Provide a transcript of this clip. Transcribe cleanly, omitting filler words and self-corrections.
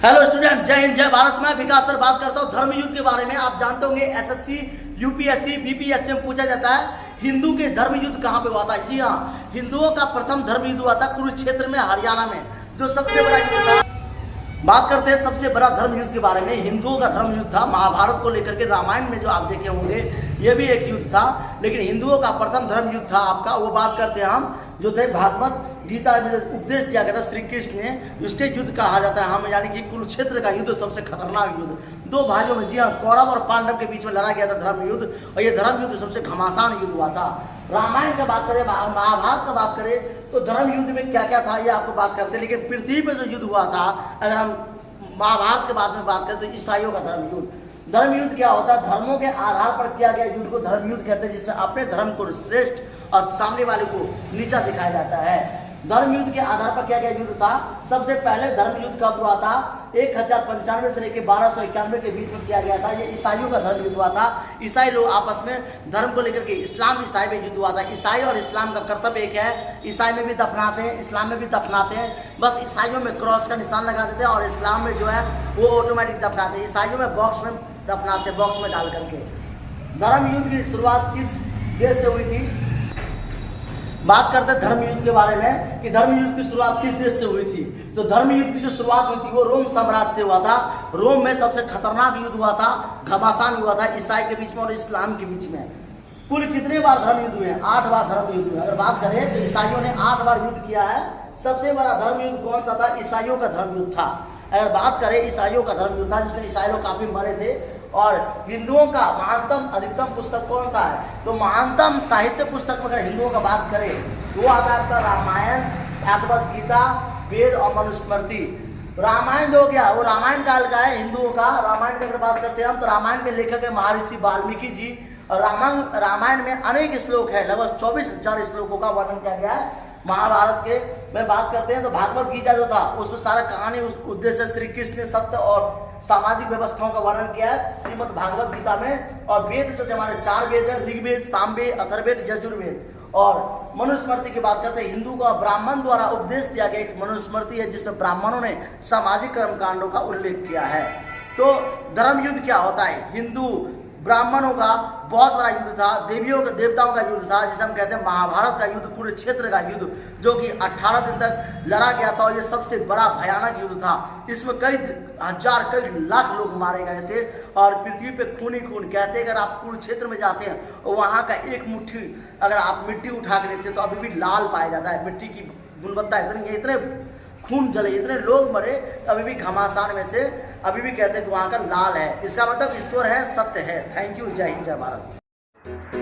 Hello student, जय हिंद जय भारत। मैं विकास सर बात करता हूँ धर्म युद्ध के बारे में। आप जानते होंगे एसएससी, यूपीएससी, बीपीएससी में पूछा जाता है हिंदू के धर्म युद्ध कहाँ पे हुआ था। जी हाँ, हिंदुओं का प्रथम धर्म युद्ध हुआ था कुरुक्षेत्र में, हरियाणा में, जो सबसे बड़ा युद्ध था। बात करते हैं सबसे बड़ा धर्म युद्ध के बारे में। हिंदुओं का धर्म युद्ध था महाभारत को लेकर के। रामायण में जो आप देखे होंगे ये भी एक युद्ध था, लेकिन हिंदुओं का प्रथम धर्म युद्ध था आपका। वो बात करते हैं हम जो थे भागवत गीता में उपदेश दिया गया था श्री कृष्ण ने, उसके युद्ध कहा जाता है हम, यानी कि कुरुक्षेत्र का युद्ध सबसे खतरनाक युद्ध। दो भाइयों में, जी हाँ, कौरव और पांडव के बीच में लड़ा गया था धर्म युद्ध, और ये धर्म युद्ध सबसे घमासान युद्ध हुआ था। रामायण का बात करें, महाभारत का बात करें तो धर्म युद्ध में क्या क्या था ये आपको बात करते हैं। लेकिन पृथ्वी पर जो युद्ध हुआ था, अगर हम महाभारत के बाद में बात करें तो ईसाइयों का धर्म युद्ध। धर्म युद्ध क्या होता है? धर्मों के आधार पर किया गया युद्ध को धर्म युद्ध कहते हैं, जिसमें अपने धर्म को श्रेष्ठ और सामने वाले को नीचा दिखाया जाता है। धर्म युद्ध के आधार पर किया गया युद्ध था। सबसे पहले धर्म युद्ध कब हुआ था? 1095 से लेकर 1291 के बीच में किया गया था। ये ईसाइयों का धर्म युद्ध हुआ था। ईसाई लोग आपस में धर्म को लेकर के, इस्लाम ईसाई में युद्ध हुआ था। ईसाई और इस्लाम का कर्तव्य एक है। ईसाई में भी दफनाते हैं, इस्लाम में भी दफनाते हैं। बस ईसाइयों में क्रॉस का निशान लगा देते हैं और इस्लाम में जो है वो ऑटोमेटिक दफनाते हैं। ईसाइयों में बॉक्स में दफनाते हैं, बॉक्स में डाल करके। धर्म युद्ध की शुरुआत किस देश से हुई थी? बात करते हैं धर्म युद्ध के बारे में कि धर्म युद्ध की शुरुआत किस देश से हुई थी। तो धर्म युद्ध की जो शुरुआत हुई थी वो रोम साम्राज्य से हुआ था। रोम में सबसे खतरनाक युद्ध हुआ था, घमासान हुआ था ईसाई के बीच में और इस्लाम के बीच में। कुल कितने बार धर्म युद्ध हुए? 8 बार धर्म युद्ध हुए। अगर बात करें तो ईसाइयों ने 8 बार युद्ध किया है। सबसे बड़ा धर्म युद्ध कौन सा था? ईसाइयों का धर्म युद्ध था। अगर बात करें ईसाइयों का धर्म युद्ध था, जिसमें ईसाई लोग काफी मरे थे। और हिंदुओं का महानतम अधिकतम पुस्तक कौन सा है? तो महानतम साहित्य पुस्तक में अगर हिंदुओं का बात करें वो आता है आपका रामायण, भागवत गीता, वेद और मनुस्मृति। रामायण जो हो गया वो रामायण काल का है हिंदुओं का। रामायण की अगर बात करते हैं हम तो रामायण के लेखक है महर्षि वाल्मीकि जी। और रामायण में अनेक श्लोक है, लगभग 24,000 श्लोकों का वर्णन किया गया है। महाभारत के में बात करते हैं तो भागवत गीता जो था उसमें सारा कहानी उद्देश्य श्री कृष्ण ने सत्य और सामाजिक व्यवस्थाओं का वर्णन किया है श्रीमद् भागवत गीता में। और वेद जो थे हमारे 4 वेद है, ऋग्वेद, सामवेद, अथर्ववेद, यजुर्वेद। और मनुस्मृति की बात करते हैं, हिंदू को ब्राह्मण द्वारा उपदेश दिया गया एक मनुस्मृति है, जिसमें ब्राह्मणों ने सामाजिक कर्मकांडों का उल्लेख किया है। तो धर्म युद्ध क्या होता है? हिंदू ब्राह्मणों का बहुत बड़ा युद्ध था, देवियों का देवताओं का युद्ध था, जिसे हम कहते हैं महाभारत का युद्ध, कुरुक्षेत्र का युद्ध, जो कि 18 दिन तक लड़ा गया था। और ये सबसे बड़ा भयानक युद्ध था। इसमें कई हजार, कई लाख लोग मारे गए थे और पृथ्वी पे खून ही खून। कहते हैं अगर आप कुरुक्षेत्र में जाते हैं और वहाँ का एक मुट्ठी अगर आप मिट्टी उठा के देखते हैं तो अभी भी लाल पाया जाता है। मिट्टी की गुणवत्ता इतनी है, इतने खून जले, इतने लोग मरे, अभी भी घमासान में से अभी भी कहते हैं कि वहाँ का लाल है। इसका मतलब ईश्वर है, सत्य है। थैंक यू, जय हिंद जय भारत।